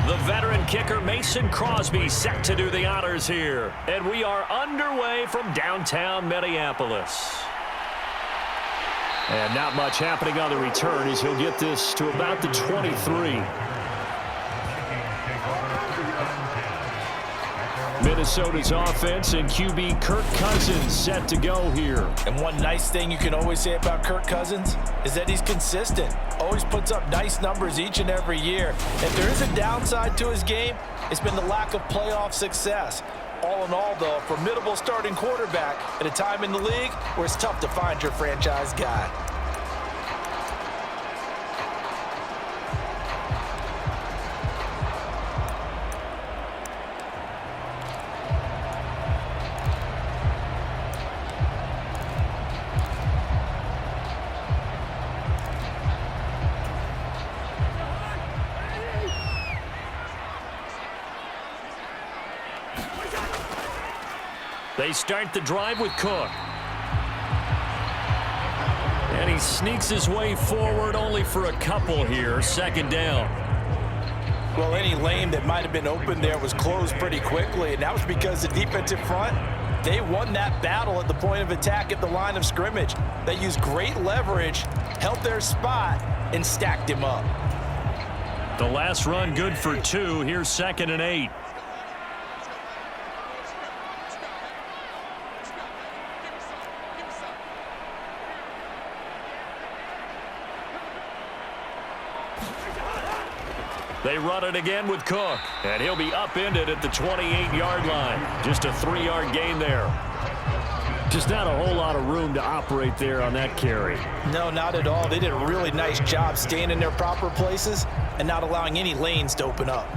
The veteran kicker Mason Crosby set to do the honors here. And we are underway from downtown Minneapolis. And not much happening on the return as he'll get this to about the 23. Minnesota's offense and QB Kirk Cousins set to go here. And one nice thing you can always say about Kirk Cousins is that he's consistent. Always puts up nice numbers each and every year. If there is a downside to his game, it's been the lack of playoff success. All in all, though, a formidable starting quarterback at a time in the league where it's tough to find your franchise guy. They start the drive with Cook. And he sneaks his way forward only for a couple here. Second down. Well, any lane that might have been open there was closed pretty quickly, and that was because the defensive front, they won that battle at the point of attack at the line of scrimmage. They used great leverage, held their spot, and stacked him up. The last run good for 2. Here's 2nd and 8. They run it again with Cook, and he'll be upended at the 28-yard line. Just a 3-yard gain there. Just not a whole lot of room to operate there on that carry. No, not at all. They did a really nice job staying in their proper places and not allowing any lanes to open up.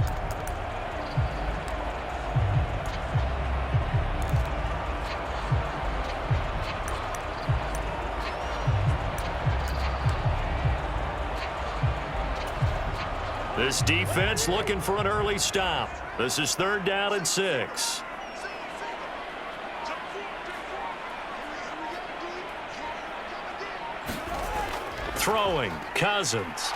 This defense looking for an early stop. This is 3rd down and 6. Throwing, Cousins.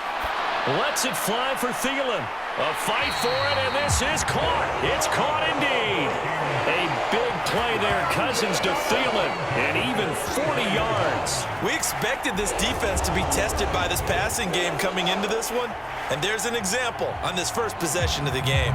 Lets it fly for Thielen. A fight for it, and this is caught. It's caught indeed. A big play there, Cousins to Thielen, and even 40 yards. We expected this defense to be tested by this passing game coming into this one, and there's an example on this first possession of the game.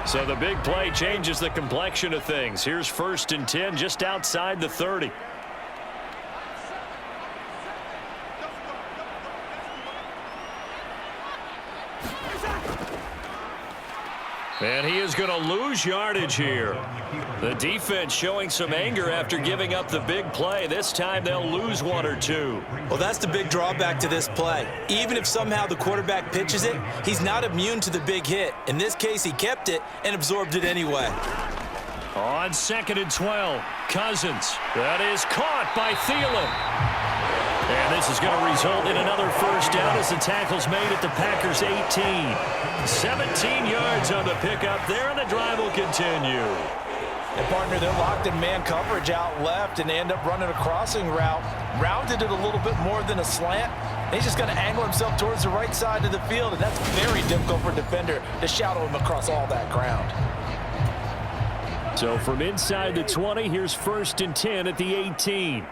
So the big play changes the complexion of things. Here's 1st and 10 just outside the 30. And he is going to lose yardage here. The defense showing some anger after giving up the big play. This time they'll lose 1 or 2. Well, that's the big drawback to this play. Even if somehow the quarterback pitches it, he's not immune to the big hit. In this case, he kept it and absorbed it anyway. On 2nd and 12, Cousins. That is caught by Thielen. And this is going to result in another 1st down as the tackle's made at the Packers' 18. 17 yards on the pickup there, and the drive will continue. And partner, they're locked in man coverage out left, and they end up running a crossing route. Rounded it a little bit more than a slant. He's just going to angle himself towards the right side of the field, and that's very difficult for a defender to shadow him across all that ground. So from inside the 20, here's 1st and 10 at the 18.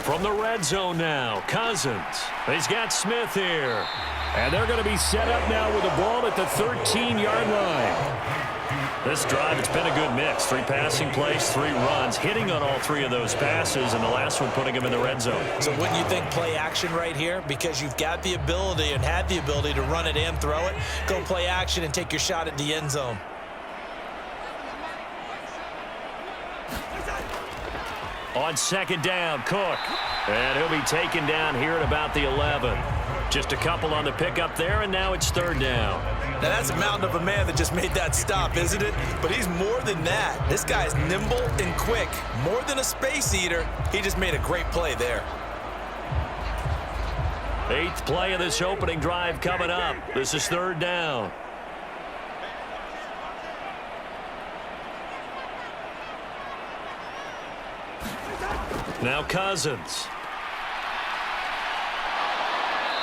From the red zone now, Cousins. He's got Smith here. And they're going to be set up now with the ball at the 13-yard line. This drive, it's been a good mix. 3 passing plays, 3 runs, hitting on all 3 of those passes, and the last one putting him in the red zone. So wouldn't you think play action right here? Because you've got the ability and had the ability to run it and throw it. Go play action and take your shot at the end zone. On 2nd down, Cook. And he'll be taken down here at about the 11. Just a couple on the pickup there, and now it's third down. Now, that's a mountain of a man that just made that stop, isn't it? But he's more than that. This guy's nimble and quick. More than a space eater, he just made a great play there. 8th play of this opening drive coming up. This is third down. Now Cousins.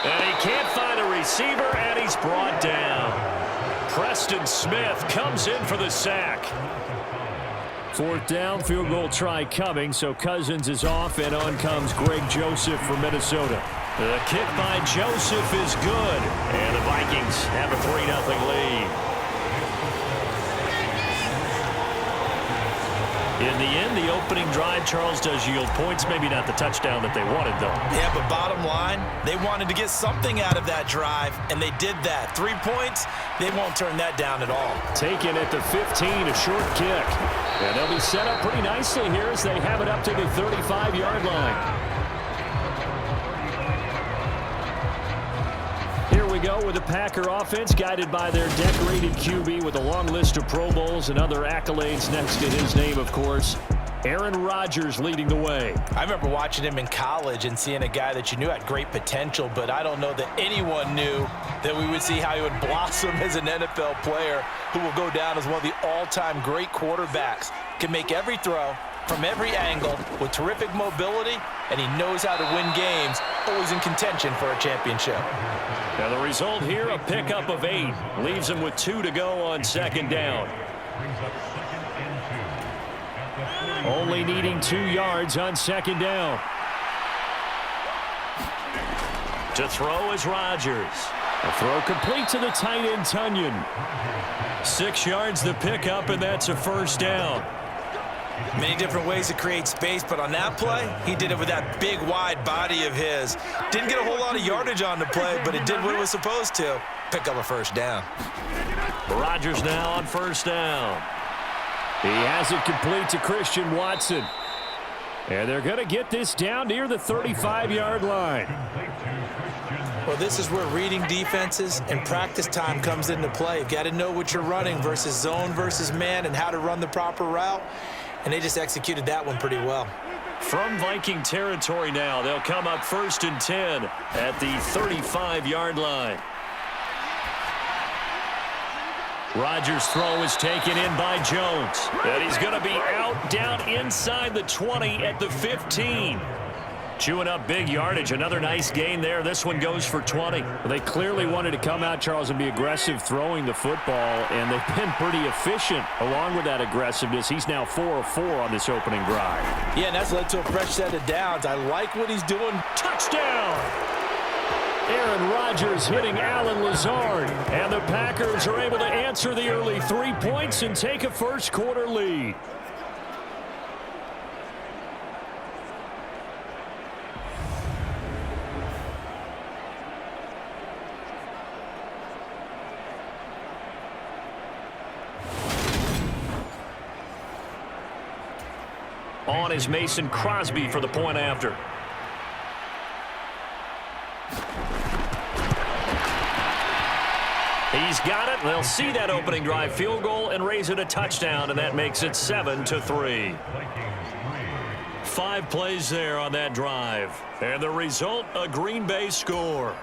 And he can't find a receiver, and he's brought down. Preston Smith comes in for the sack. 4th down, field goal try coming, so Cousins is off, and on comes Greg Joseph from Minnesota. The kick by Joseph is good, and the Vikings have a 3-0 lead. In the end, the opening drive, Charles, does yield points. Maybe not the touchdown that they wanted, though. Yeah, but bottom line, they wanted to get something out of that drive, and they did that. 3 points, they won't turn that down at all. Taken at the 15, a short kick. And they'll be set up pretty nicely here as they have it up to the 35-yard line. Here we go with the Packer offense, guided by their decorated QB with a long list of Pro Bowls and other accolades next to his name, of course. Aaron Rodgers leading the way. I remember watching him in college and seeing a guy that you knew had great potential, but I don't know that anyone knew that we would see how he would blossom as an NFL player who will go down as one of the all-time great quarterbacks. Can make every throw from every angle with terrific mobility, and he knows how to win games, always in contention for a championship. Now the result here, a pickup of 8. Leaves him with 2 to go on second down. Only needing 2 yards on second down. To throw is Rodgers. A throw complete to the tight end, Tunyon. 6 yards the pickup, and that's a first down. Many different ways to create space, but on that play, he did it with that big, wide body of his. Didn't get a whole lot of yardage on the play, but it did what it was supposed to. Pick up a first down. Rodgers now on first down. He has it complete to Christian Watson. And they're going to get this down near the 35-yard line. Well, this is where reading defenses and practice time comes into play. You've got to know what you're running versus zone versus man and how to run the proper route. And they just executed that one pretty well. From Viking territory now, they'll come up 1st and 10 at the 35-yard line. Rodgers' throw is taken in by Jones. And he's going to be out down inside the 20 at the 15. Chewing up big yardage. Another nice gain there. This one goes for 20. They clearly wanted to come out, Charles, and be aggressive throwing the football, and they've been pretty efficient along with that aggressiveness. He's now 4 of 4 on this opening drive. Yeah, and that's led to a fresh set of downs. I like what he's doing. Touchdown! Aaron Rodgers hitting Allen Lazard, and the Packers are able to answer the early 3 points and take a first-quarter lead. On is Mason Crosby for the point after. He's got it. They'll see that opening drive field goal and raise it a touchdown, and that makes it 7-3. 5 plays there on that drive. And the result, a Green Bay score.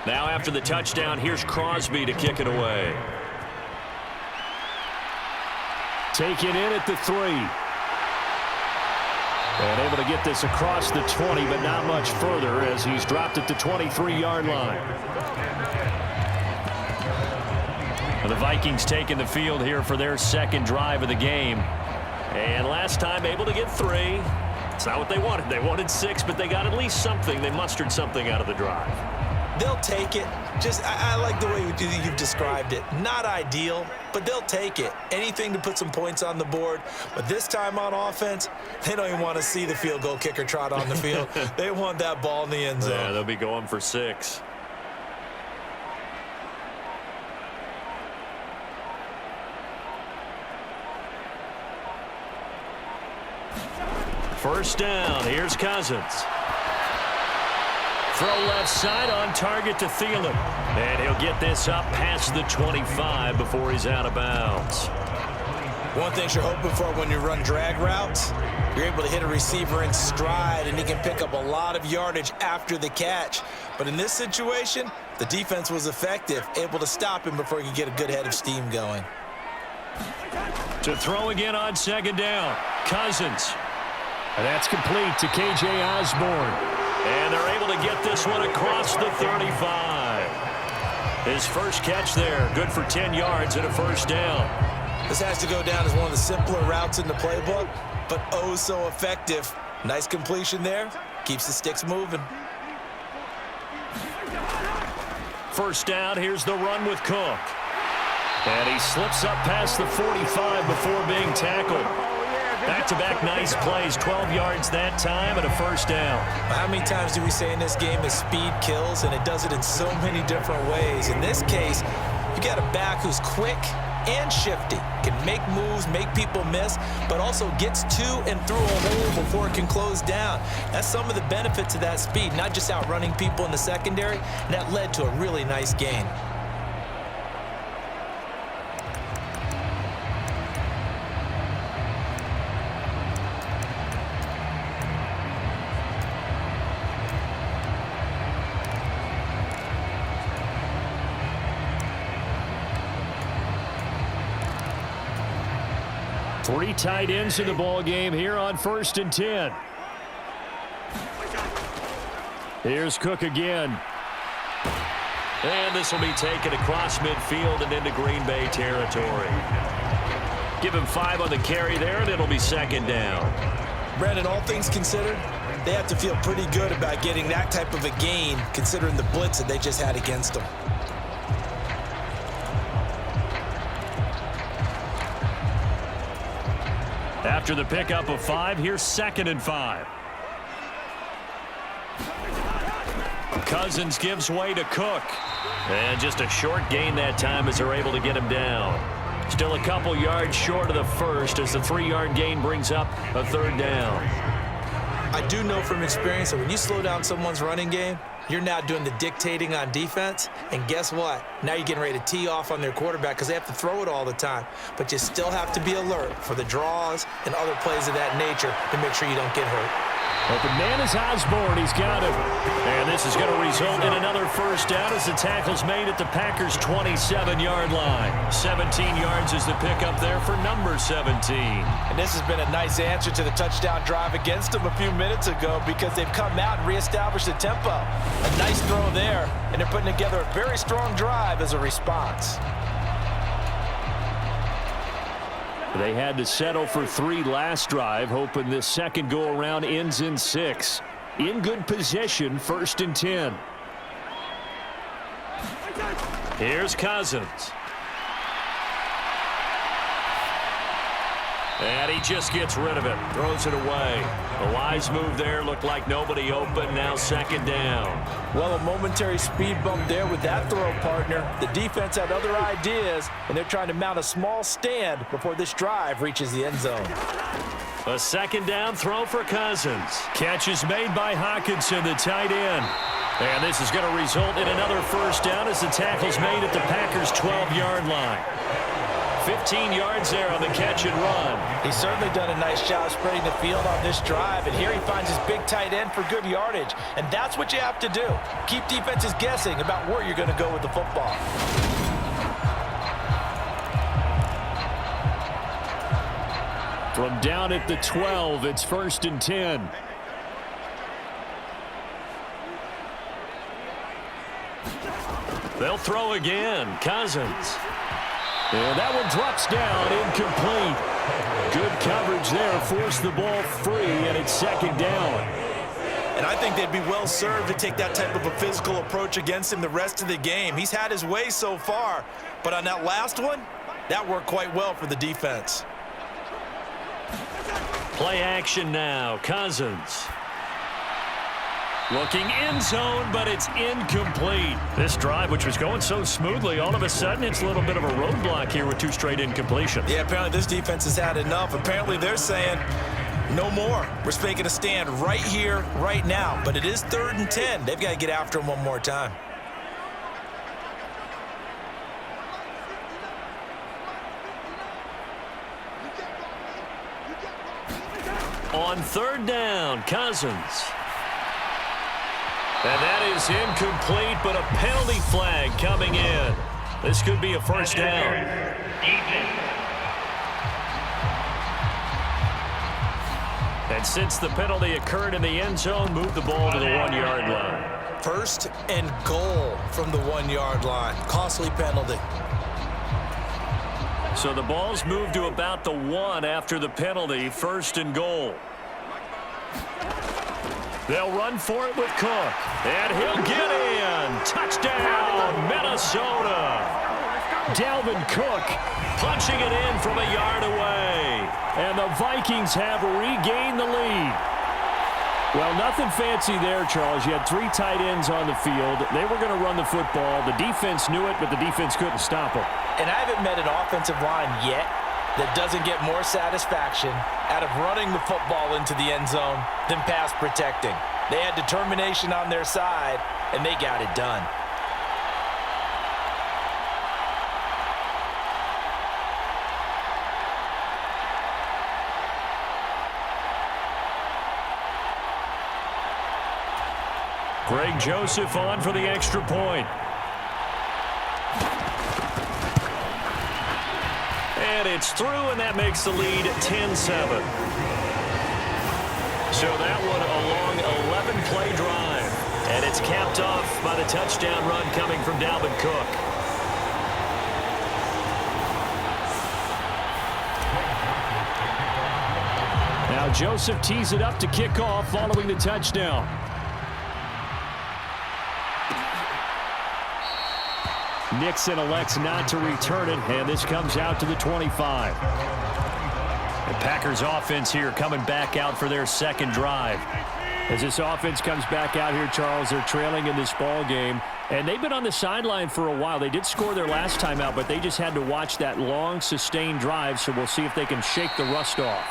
Now after the touchdown, here's Crosby to kick it away. Taken in at the 3. And able to get this across the 20, but not much further as he's dropped at the 23-yard line. And the Vikings taking the field here for their second drive of the game. And last time able to get 3. It's not what they wanted. They wanted 6, but they got at least something. They mustered something out of the drive. They'll take it. Just, I like the way you've described it. Not ideal, but they'll take it. Anything to put some points on the board. But this time on offense, they don't even want to see the field goal kicker trot on the field. They want that ball in the end zone. Yeah, they'll be going for 6. First down. Here's Cousins. Throw left side on target to Thielen. And he'll get this up past the 25 before he's out of bounds. One thing you're hoping for when you run drag routes, you're able to hit a receiver in stride, and he can pick up a lot of yardage after the catch. But in this situation, the defense was effective, able to stop him before he could get a good head of steam going. To throw again on second down, Cousins. And that's complete to K.J. Osborne. And they're able to get this one across the 35. His first catch there, good for 10 yards and a first down. This has to go down as one of the simpler routes in the playbook, but oh so effective. Nice completion there. Keeps the sticks moving. First down, here's the run with Cook. And he slips up past the 45 before being tackled. Back-to-back nice plays, 12 yards that time and a first down. How many times do we say in this game that speed kills, and it does it in so many different ways? In this case, you got a back who's quick and shifty, can make moves, make people miss, but also gets to and through a hole before it can close down. That's some of the benefits of that speed, not just outrunning people in the secondary, and that led to a really nice gain. Three tight ends in the ball game here on 1st and 10. Here's Cook again. And this will be taken across midfield and into Green Bay territory. Give him 5 on the carry there, and it'll be second down. Brandon, all things considered, they have to feel pretty good about getting that type of a gain, considering the blitz that they just had against them. After the pickup of 5, here's 2nd and 5. Cousins gives way to Cook. And just a short gain that time as they're able to get him down. Still a couple yards short of the first as the 3-yard gain brings up a 3rd down. I do know from experience that when you slow down someone's running game, you're now doing the dictating on defense, and guess what? Now you're getting ready to tee off on their quarterback because they have to throw it all the time. But you still have to be alert for the draws and other plays of that nature to make sure you don't get hurt. Open man is Osborne. He's got him. And this is going to result in another first down as the tackle's made at the Packers' 27-yard line. 17 yards is the pickup there for number 17. And this has been a nice answer to the touchdown drive against them a few minutes ago because they've come out and reestablished the tempo. A nice throw there, and they're putting together a very strong drive as a response. They had to settle for 3 last drive, hoping this second go-around ends in 6. In good position, 1st and 10. Here's Cousins. And he just gets rid of it, throws it away. A wise move there, looked like nobody open, now 2nd down. Well, a momentary speed bump there with that throw, partner. The defense had other ideas, and they're trying to mount a small stand before this drive reaches the end zone. A 2nd down throw for Cousins. Catch is made by Hockenson, the tight end. And this is going to result in another first down as the tackle's made at the Packers' 12-yard line. 15 yards there on the catch and run. He's certainly done a nice job spreading the field on this drive, and here he finds his big tight end for good yardage. And that's what you have to do. Keep defenses guessing about where you're going to go with the football. From down at the 12, it's 1st and 10. They'll throw again. Cousins. And that one drops down, incomplete. Good coverage there, forced the ball free, and it's 2nd down. And I think they'd be well served to take that type of a physical approach against him the rest of the game. He's had his way so far, but on that last one, that worked quite well for the defense. Play action now, Cousins. Looking end zone, but it's incomplete. This drive, which was going so smoothly, all of a sudden it's a little bit of a roadblock here with 2 straight incompletions. Yeah, apparently this defense has had enough. Apparently they're saying, No more. We're making a stand right here, right now. But it is 3rd and 10. They've got to get after him one more time. On 3rd down, Cousins. And that is incomplete, but a penalty flag coming in. This could be a first down. And since the penalty occurred in the end zone, move the ball to the 1-yard line. 1st and goal from the 1-yard line. Costly penalty. So the ball's moved to about the 1 after the penalty. 1st and goal. They'll run for it with Cook. And he'll get in. Touchdown, Minnesota. Dalvin Cook punching it in from a yard away. And the Vikings have regained the lead. Well, nothing fancy there, Charles. You had 3 tight ends on the field. They were going to run the football. The defense knew it, but the defense couldn't stop them. And I haven't met an offensive line yet that doesn't get more satisfaction out of running the football into the end zone than pass protecting. They had determination on their side, and they got it done. Greg Joseph on for the extra point. And it's through, and that makes the lead 10-7. So that one a long 11-play drive. And it's capped off by the touchdown run coming from Dalvin Cook. Now Joseph tees it up to kick off following the touchdown. Nixon elects not to return it, and this comes out to the 25. The Packers offense here coming back out for their second drive. As this offense comes back out here, Charles, they're trailing in this ball game, and they've been on the sideline for a while. They did score their last time out, but they just had to watch that long, sustained drive, so we'll see if they can shake the rust off.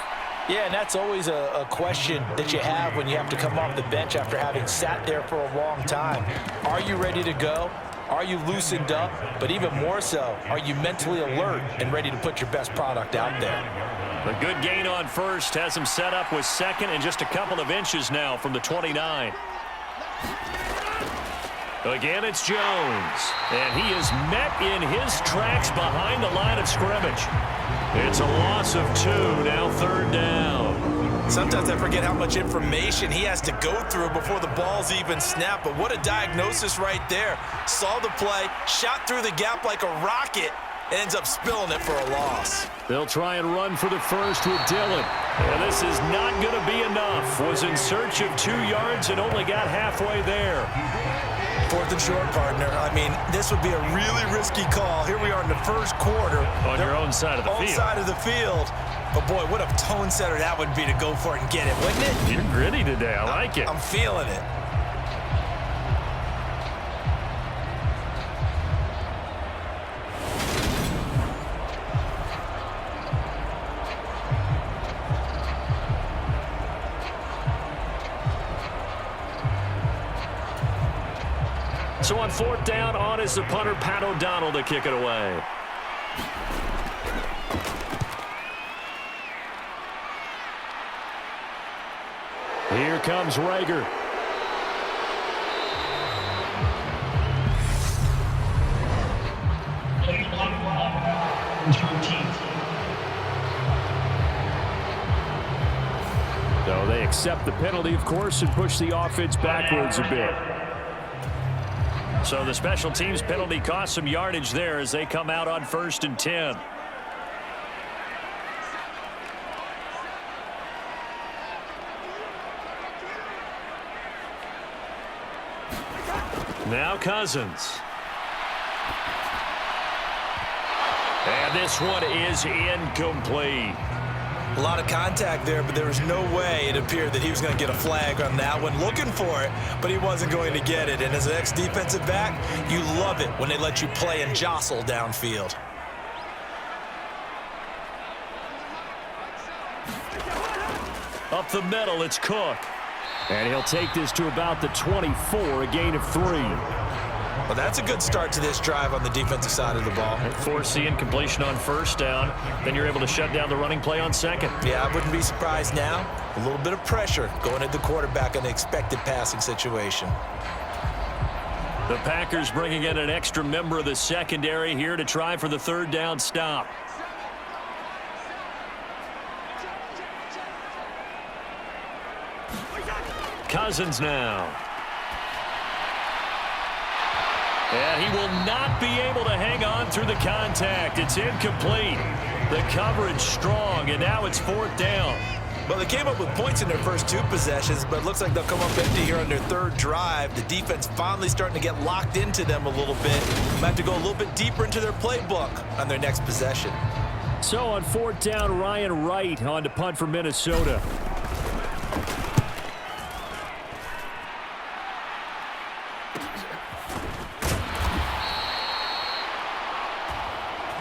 Yeah, and that's always a question that you have when you have to come off the bench after having sat there for a long time. Are you ready to go? Are you loosened up? But even more so, are you mentally alert and ready to put your best product out there? A good gain on first has him set up with second and just a couple of inches now from the 29. Again, it's Jones. And he is met in his tracks behind the line of scrimmage. It's a loss of 2, now 3rd down. Sometimes I forget how much information he has to go through before the ball's even snapped. But what a diagnosis right there. Saw the play, shot through the gap like a rocket, ends up spilling it for a loss. They'll try and run for the first with Dillon. And this is not going to be enough. Was in search of 2 yards and only got halfway there. 4th and short, partner. I mean, this would be a really risky call. Here we are in the first quarter. On your own side of the field. Own side of the field. But, boy, what a tone setter that would be to go for it and get it, wouldn't it? You're gritty today. I like it. I'm feeling it. So on 4th down, on is the punter, Pat O'Donnell, to kick it away. Here comes Rager. So they accept the penalty, of course, and push the offense backwards a bit. So the special teams penalty cost some yardage there as they come out on 1st and 10. Now Cousins. And this one is incomplete. A lot of contact there, but there was no way it appeared that he was going to get a flag on that one. Looking for it, but he wasn't going to get it. And as an ex-defensive back, you love it when they let you play and jostle downfield. Up the middle, it's Cook. And he'll take this to about the 24, a gain of 3. Well, that's a good start to this drive on the defensive side of the ball. Force the incompletion on first down. Then you're able to shut down the running play on second. Yeah, I wouldn't be surprised now. A little bit of pressure going at the quarterback in an expected passing situation. The Packers bringing in an extra member of the secondary here to try for the third down stop. Cousins now. And he will not be able to hang on through the contact. It's incomplete. The coverage strong, and now it's 4th down. Well, they came up with points in their first 2 possessions, but it looks like they'll come up empty here on their 3rd drive. The defense finally starting to get locked into them a little bit. Might have to go a little bit deeper into their playbook on their next possession. So on 4th down, Ryan Wright on to punt for Minnesota.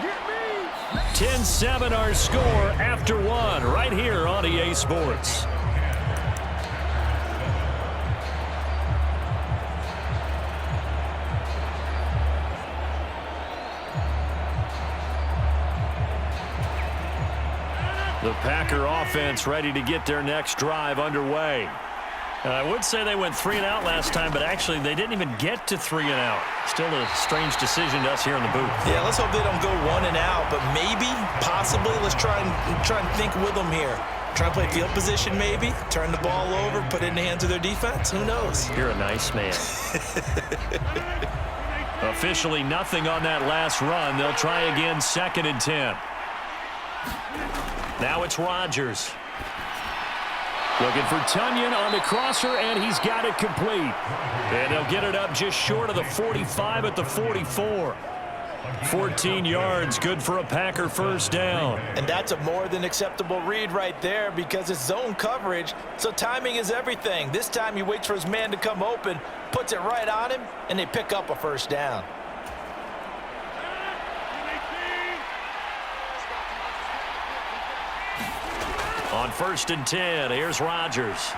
Get me! 10-7 our score after 1 right here on EA Sports. The Packer offense ready to get their next drive underway. I would say they went 3 and out last time, but actually they didn't even get to 3 and out. Still a strange decision to us here in the booth. Yeah, let's hope they don't go 1 and out, but maybe, possibly, let's try and think with them here. Try and play field position maybe, turn the ball over, put it in the hands of their defense. Who knows? You're a nice man. Officially nothing on that last run. They'll try again 2nd and 10. Now it's Rodgers. Looking for Tunyon on the crosser, and he's got it complete. And they'll get it up just short of the 45 at the 44. 14 yards, good for a Packer first down. And that's a more than acceptable read right there because it's zone coverage, so timing is everything. This time he waits for his man to come open, puts it right on him, and they pick up a first down. On 1st and 10, here's Rodgers.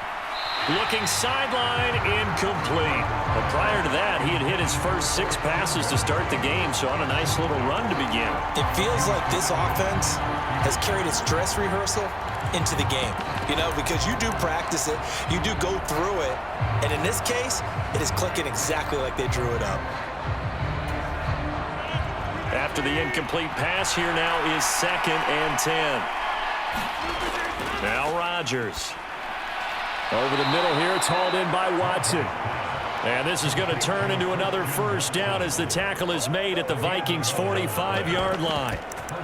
Looking sideline, incomplete. But prior to that, he had hit his first 6 passes to start the game, so on a nice little run to begin. It feels like this offense has carried its dress rehearsal into the game, you know, because you do practice it, you do go through it, and in this case, it is clicking exactly like they drew it up. After the incomplete pass, here now is 2nd and 10. Now Rodgers. Over the middle here, it's hauled in by Watson. And this is going to turn into another first down as the tackle is made at the Vikings' 45-yard line.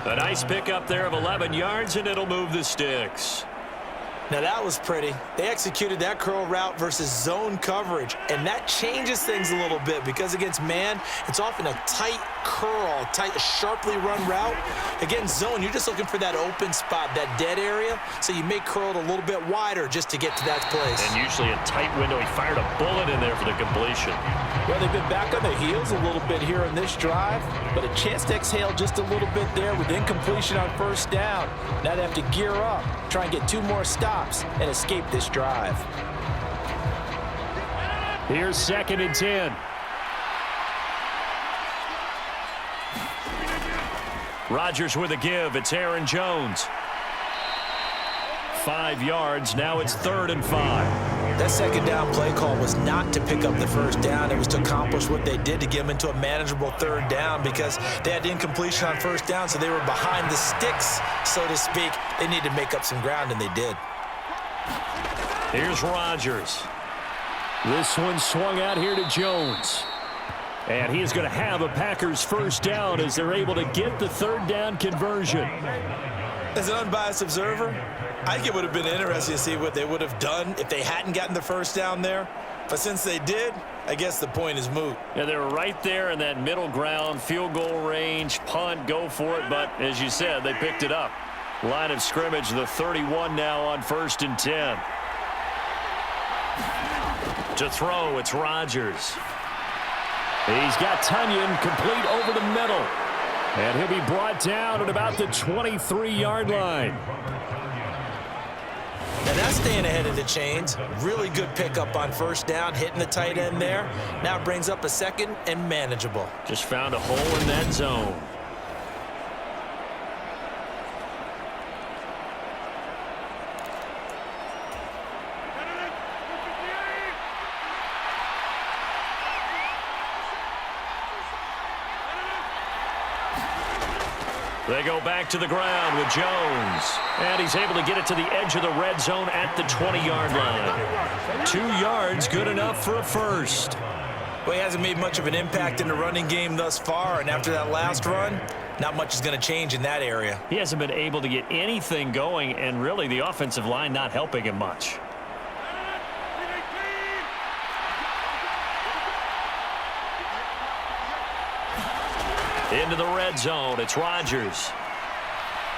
A nice pickup there of 11 yards, and it'll move the sticks. Now that was pretty. They executed that curl route versus zone coverage, and that changes things a little bit because against man, it's often a tight curl, sharply run route. Against zone, you're just looking for that open spot, that dead area, so you may curl it a little bit wider just to get to that place. And usually a tight window. He fired a bullet in there for the completion. Well, they've been back on their heels a little bit here on this drive, but a chance to exhale just a little bit there with incompletion on first down. Now they have to gear up, try and get 2 more stops, and escape this drive. Here's 2nd and 10. Rodgers with a give. It's Aaron Jones. 5 yards. Now it's 3rd and 5. That 2nd down play call was not to pick up the first down. It was to accomplish what they did to get them into a manageable 3rd down because they had incompletion on first down, so they were behind the sticks, so to speak. They needed to make up some ground, and they did. Here's Rodgers. This one swung out here to Jones. And he is going to have a Packers first down as they're able to get the 3rd down conversion. As an unbiased observer, I think it would have been interesting to see what they would have done if they hadn't gotten the first down there. But since they did, I guess the point is moot. Yeah, they were right there in that middle ground, field goal range, punt, go for it. But as you said, they picked it up. Line of scrimmage, the 31 now on 1st and 10. To throw, it's Rodgers. He's got Tunyon complete over the middle. And he'll be brought down at about the 23-yard line. And that's staying ahead of the chains. Really good pickup on first down, hitting the tight end there. Now brings up a second and manageable. Just found a hole in that zone. They go back to the ground with Jones. And he's able to get it to the edge of the red zone at the 20-yard line. 2 yards, good enough for a first. Well, he hasn't made much of an impact in the running game thus far, and after that last run, not much is going to change in that area. He hasn't been able to get anything going, and really the offensive line not helping him much. Into the red zone, it's Rodgers.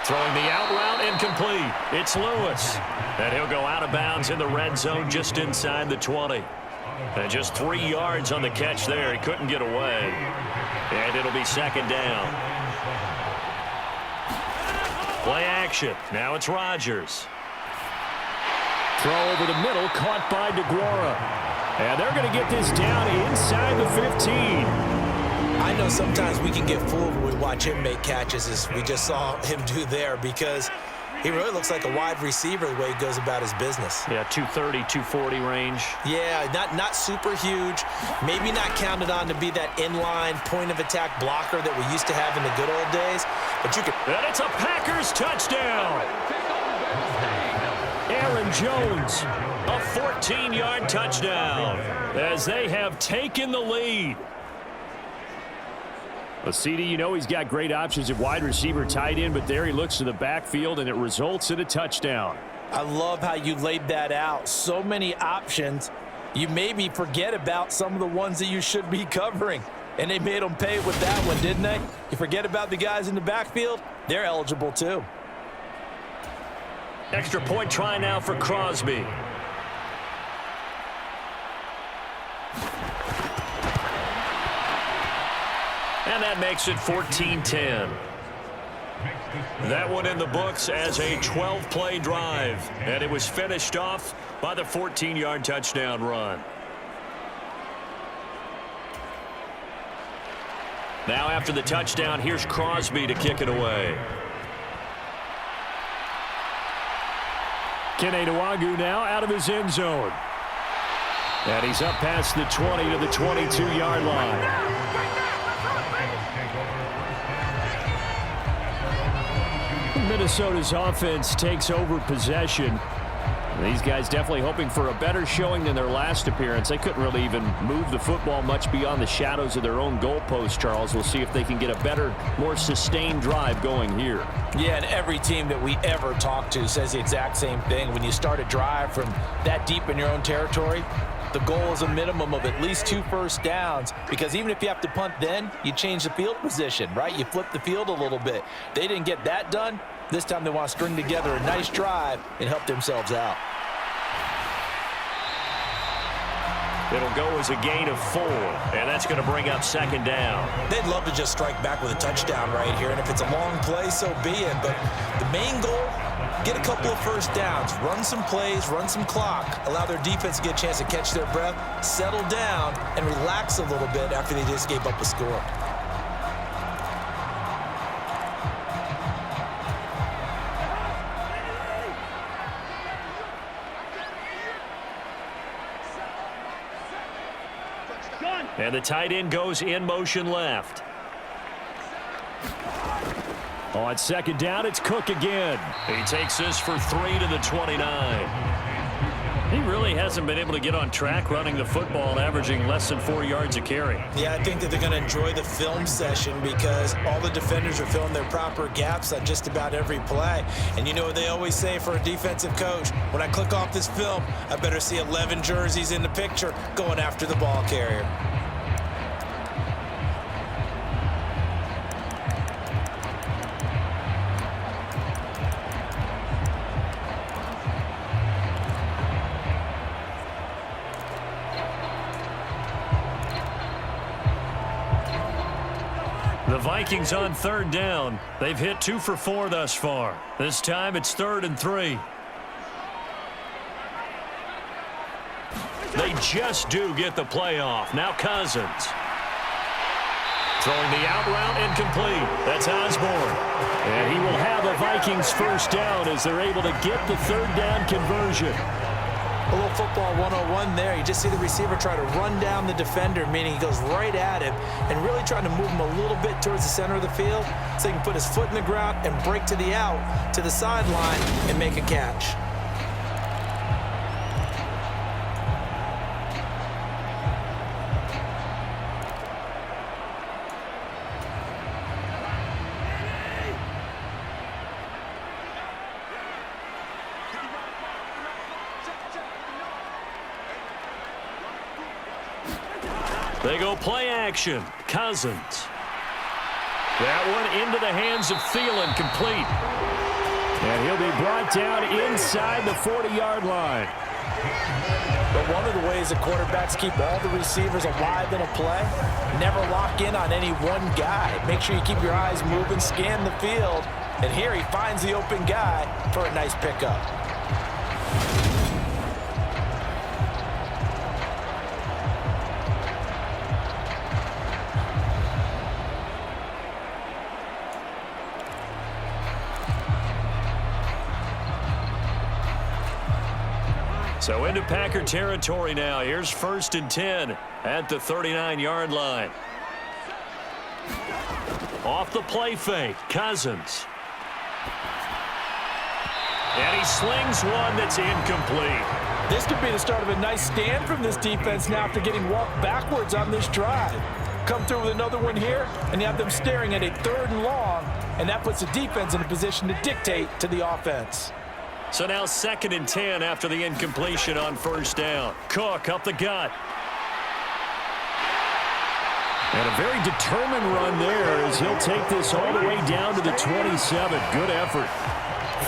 Throwing the out route, incomplete. It's Lewis. And he'll go out of bounds in the red zone just inside the 20. And just 3 yards on the catch there. He couldn't get away. And it'll be second down. Play action. Now it's Rodgers. Throw over the middle, caught by DeGuara. And they're going to get this down inside the 15. I know sometimes we can get fooled when we watch him make catches, as we just saw him do there, because he really looks like a wide receiver the way he goes about his business. Yeah, 230, 240 range. Yeah, not super huge. Maybe not counted on to be that inline point-of-attack blocker that we used to have in the good old days. But you can. And it's a Packers touchdown. Aaron Jones, a 14-yard touchdown, as they have taken the lead. Well, CD, you know he's got great options at wide receiver, tight end, but there he looks to the backfield, and it results in a touchdown. I love how you laid that out. So many options. You maybe forget about some of the ones that you should be covering. And they made them pay with that one, didn't they? You forget about the guys in the backfield, they're eligible too. Extra point try now for Crosby. And that makes it 14-10. That one in the books as a 12-play drive. And it was finished off by the 14-yard touchdown run. Now after the touchdown, here's Crosby to kick it away. Kene Nwangwu now out of his end zone. And he's up past the 20 to the 22-yard line. Minnesota's offense takes over possession. These guys definitely hoping for a better showing than their last appearance. They couldn't really even move the football much beyond the shadows of their own goalpost, Charles. We'll see if they can get a better, more sustained drive going here. Yeah, and every team that we ever talk to says the exact same thing. When you start a drive from that deep in your own territory, the goal is a minimum of at least 2 first downs, because even if you have to punt then, you change the field position, right? You flip the field a little bit. They didn't get that done. This time they want to string together a nice drive and help themselves out. It'll go as a gain of 4, and that's going to bring up second down. They'd love to just strike back with a touchdown right here, and if it's a long play, so be it. But the main goal, get a couple of first downs, run some plays, run some clock, allow their defense to get a chance to catch their breath, settle down, and relax a little bit after they just gave up a score. And the tight end goes in motion left. On second down, it's Cook again. He takes this for 3 to the 29. He really hasn't been able to get on track running the football and averaging less than 4 yards a carry. Yeah, I think that they're going to enjoy the film session because all the defenders are filling their proper gaps on just about every play. And you know what they always say for a defensive coach? When I click off this film, I better see 11 jerseys in the picture going after the ball carrier. The Vikings on third down. They've hit 2 for 4 thus far. This time it's 3rd and 3. They just do get the playoff. Now Cousins. Throwing the out route incomplete. That's Osborne. And he will have a Vikings first down as they're able to get the third down conversion. A little football 101 there. You just see the receiver try to run down the defender, meaning he goes right at him and really trying to move him a little bit towards the center of the field so he can put his foot in the ground and break to the out, to the sideline, and make a catch. They go play action. Cousins. That one into the hands of Thielen, complete. And he'll be brought down inside the 40-yard line. But one of the ways the quarterbacks keep all the receivers alive in a play, never lock in on any one guy. Make sure you keep your eyes moving, scan the field. And here he finds the open guy for a nice pickup. So into Packer territory now. Here's 1st and 10 at the 39-yard line. Off the play fake, Cousins. And he slings one that's incomplete. This could be the start of a nice stand from this defense now after getting walked backwards on this drive. Come through with another one here, and you have them staring at a 3rd and long, and that puts the defense in a position to dictate to the offense. So now 2nd and 10 after the incompletion on 1st down. Cook up the gut. And a very determined run there as he'll take this all the way down to the 27. Good effort.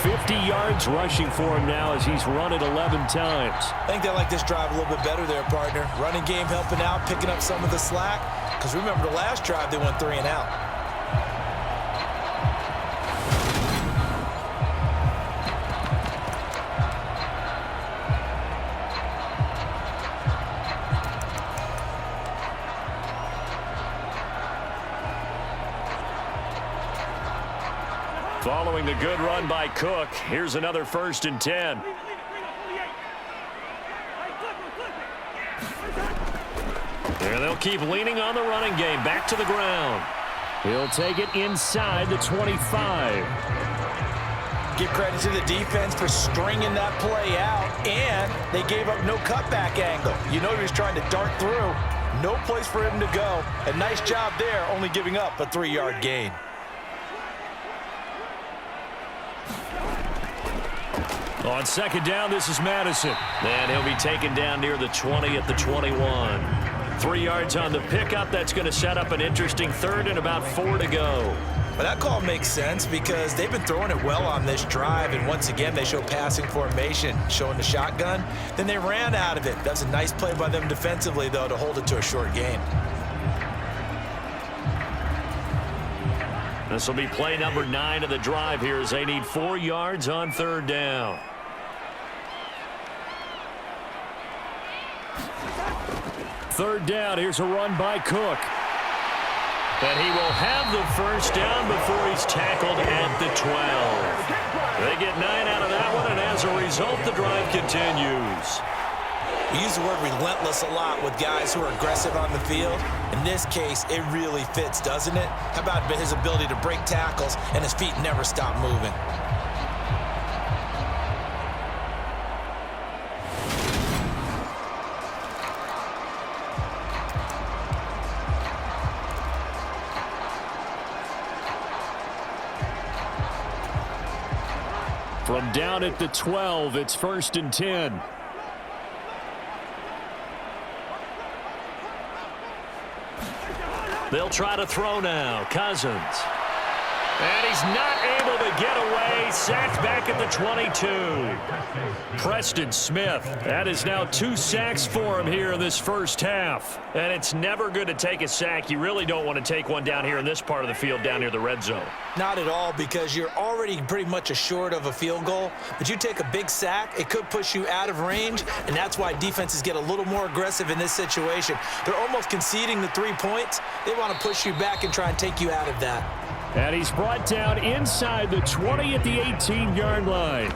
50 yards rushing for him now as he's run it 11 times. I think they like this drive a little bit better there, partner. Running game helping out, picking up some of the slack. Because remember the last drive, they went 3 and out. Following the good run by Cook, here's another 1st and 10. And they'll keep leaning on the running game. Back to the ground. He'll take it inside the 25. Give credit to the defense for stringing that play out, and they gave up no cutback angle. You know he was trying to dart through. No place for him to go. A nice job there, only giving up a 3-yard gain. On 2nd down, this is Madison. And he'll be taken down near the 20 at the 21. 3 yards on the pickup. That's going to set up an interesting 3rd and about 4 to go. But that call makes sense because they've been throwing it well on this drive, and once again they show passing formation, showing the shotgun. Then they ran out of it. That's a nice play by them defensively, though, to hold it to a short gain. This will be play number 9 of the drive here as they need 4 yards on 3rd down. Third down, here's a run by Cook. And he will have the first down before he's tackled at the 12. They get 9 out of that one, and as a result, the drive continues. We use the word relentless a lot with guys who are aggressive on the field. In this case, it really fits, doesn't it? How about his ability to break tackles and his feet never stop moving? From down at the 12, it's 1st and 10. They'll try to throw now. Cousins. And he's not able to get away. he's sacked back at the 22. Preston Smith, that is now 2 sacks for him here in this first half. And it's never good to take a sack. You really don't want to take one down here in this part of the field down near the red zone. Not at all, because you're already pretty much assured of a field goal. But you take a big sack, it could push you out of range, and that's why defenses get a little more aggressive in this situation. They're almost conceding the 3 points. They want to push you back and try and take you out of that. And he's brought down inside the 20 at the 18-yard line.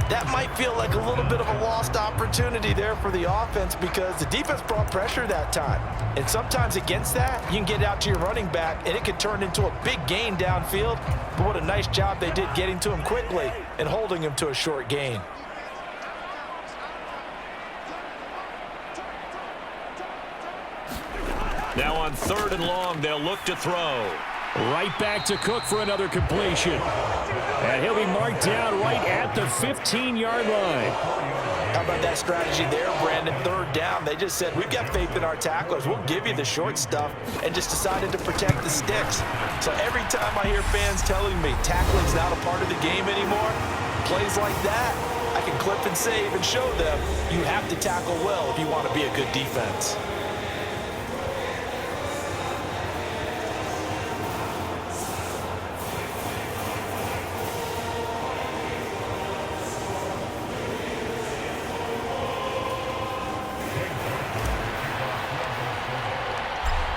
That might feel like a little bit of a lost opportunity there for the offense because the defense brought pressure that time. And sometimes against that, you can get out to your running back, and it could turn into a big gain downfield. But what a nice job they did getting to him quickly and holding him to a short gain. Now on 3rd and long, they'll look to throw. Right back to Cook for another completion. And he'll be marked down right at the 15-yard line. How about that strategy there, Brandon? 3rd down. They just said, we've got faith in our tacklers. We'll give you the short stuff, and just decided to protect the sticks. So every time I hear fans telling me tackling's not a part of the game anymore, plays like that, I can clip and save and show them you have to tackle well if you want to be a good defense.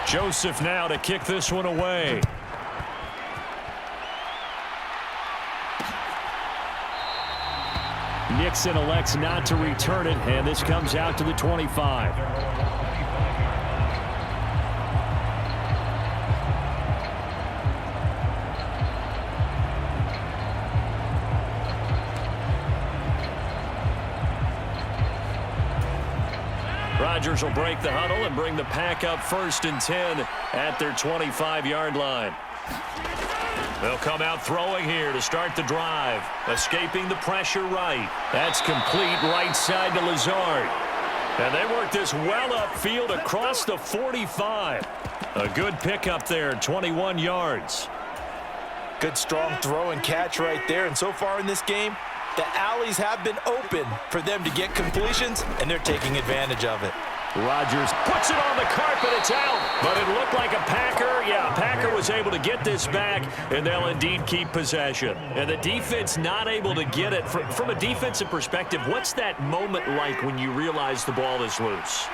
Joseph now to kick this one away. Nixon elects not to return it, and this comes out to the 25. Rodgers will break the huddle and bring the pack up 1st and 10 at their 25-yard line. They'll come out throwing here to start the drive. Escaping the pressure right. That's complete right side to Lazard. And they work this well upfield across the 45. A good pickup there, 21 yards. Good strong throw and catch right there. And so far in this game, the alleys have been open for them to get completions, and they're taking advantage of it. Rodgers puts it on the carpet. It's out. But it looked like a Packer. Yeah, Packer was able to get this back, and they'll indeed keep possession. And the defense not able to get it. From a defensive perspective, what's that moment like when you realize the ball is loose?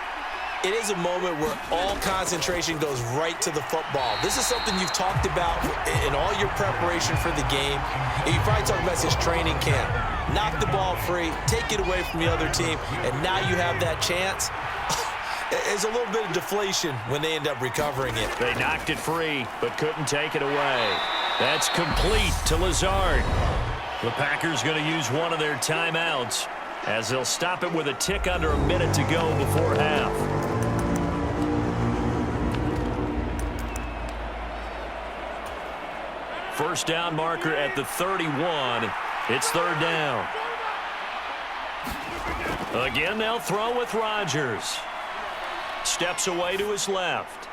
It is a moment where all concentration goes right to the football. This is something you've talked about in all your preparation for the game. And you probably talked about this training camp. Knock the ball free, take it away from the other team, and now you have that chance. There's a little bit of deflation when they end up recovering it. They knocked it free, but couldn't take it away. That's complete to Lazard. The Packers going to use one of their timeouts as they'll stop it with a tick under a minute to go before half. First down marker at the 31. It's 3rd down. Again, they'll throw with Rodgers. Steps away to his left.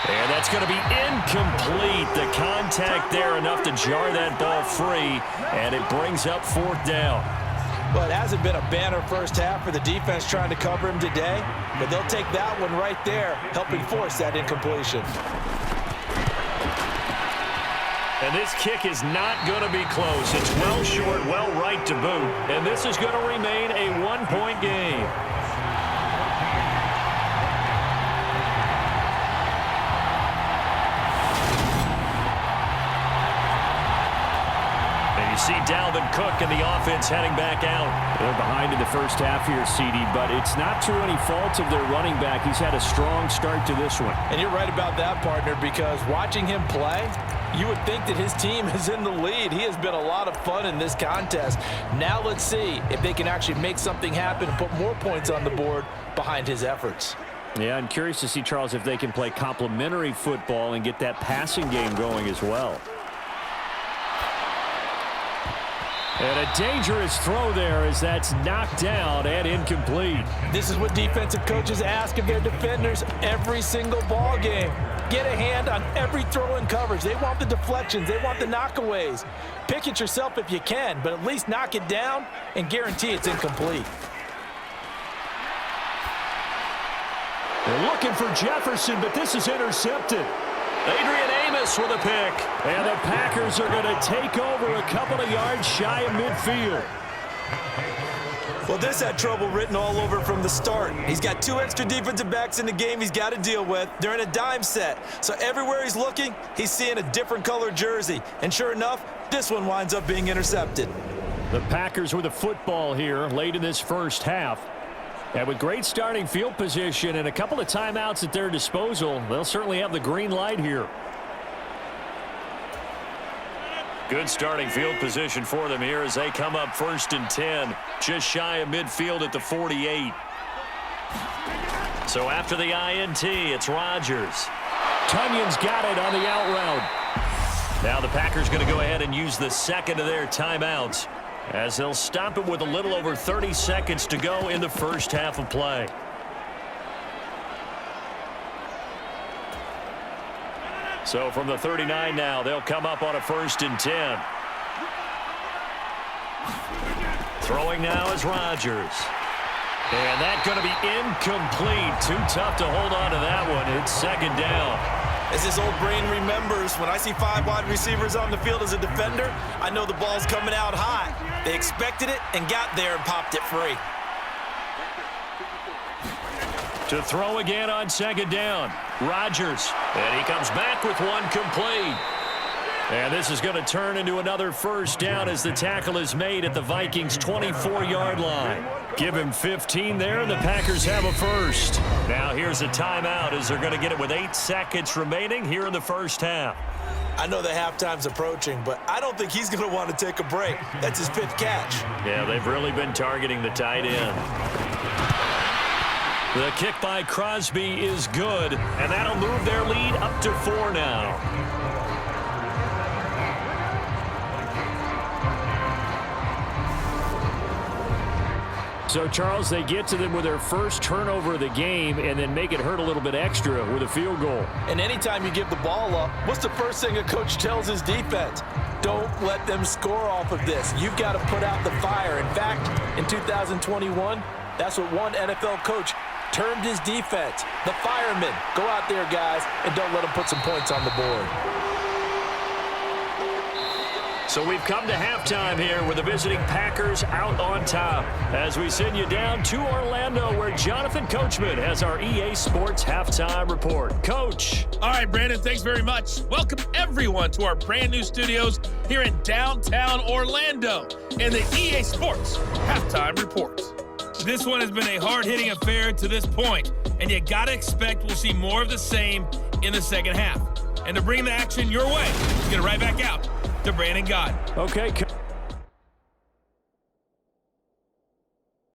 And that's going to be incomplete. The contact there enough to jar that ball free, and it brings up 4th down. Well, it hasn't been a banner first half for the defense trying to cover him today, but they'll take that one right there, helping force that incompletion. And this kick is not going to be close. It's well short, well right to boot, and this is going to remain a 1-point game. See Dalvin Cook and the offense heading back out. They're behind in the first half here, CD, but it's not through any fault of their running back. He's had a strong start to this one. And you're right about that, partner, because watching him play, you would think that his team is in the lead. He has been a lot of fun in this contest. Now let's see if they can actually make something happen and put more points on the board behind his efforts. Yeah, I'm curious to see, Charles, if they can play complementary football and get that passing game going as well. And a dangerous throw there as that's knocked down and incomplete. This is what defensive coaches ask of their defenders every single ball game. Get a hand on every throw in coverage. They want the deflections. They want the knockaways. Pick it yourself if you can, but at least knock it down and guarantee it's incomplete. They're looking for Jefferson, but this is intercepted. Adrian Amos with a pick. And the Packers are going to take over a couple of yards shy of midfield. Well, this had trouble written all over from the start. He's got 2 extra defensive backs in the game he's got to deal with. They're in a dime set. So everywhere he's looking, he's seeing a different color jersey. And sure enough, this one winds up being intercepted. The Packers with the football here late in this first half. And with great starting field position and a couple of timeouts at their disposal, they'll certainly have the green light here. Good starting field position for them here as they come up 1st and 10, just shy of midfield at the 48. So after the INT, it's Rodgers. Tunyon's got it on the out route. Now the Packers going to go ahead and use the second of their timeouts, as they'll stop it with a little over 30 seconds to go in the first half of play. So from the 39 now, they'll come up on a 1st and 10. Throwing now is Rodgers. And that's going to be incomplete. Too tough to hold on to that one. It's 2nd down. As his old brain remembers, when I see 5 wide receivers on the field as a defender, I know the ball's coming out hot. They expected it and got there and popped it free. To throw again on 2nd down, Rodgers. And he comes back with one complete. And this is going to turn into another 1st down as the tackle is made at the Vikings' 24-yard line. Give him 15 there, and the Packers have a 1st. Now here's a timeout as they're going to get it with 8 seconds remaining here in the first half. I know the halftime's approaching, but I don't think he's going to want to take a break. That's his 5th catch. Yeah, they've really been targeting the tight end. The kick by Crosby is good, and that'll move their lead up to 4 now. So, Charles, they get to them with their first turnover of the game and then make it hurt a little bit extra with a field goal. And anytime you give the ball up, what's the first thing a coach tells his defense? Don't let them score off of this. You've got to put out the fire. In fact, in 2021, that's what one NFL coach termed his defense, the firemen. Go out there, guys, and don't let them put some points on the board. So we've come to halftime here with the visiting Packers out on top as we send you down to Orlando where Jonathan Coachman has our EA Sports halftime report. Coach. All right, Brandon, thanks very much. Welcome, everyone, to our brand new studios here in downtown Orlando and the EA Sports halftime report. This one has been a hard-hitting affair to this point, and you got to expect we'll see more of the same in the second half. And to bring the action your way, let's get it right back out to Brandon Gott. Okay,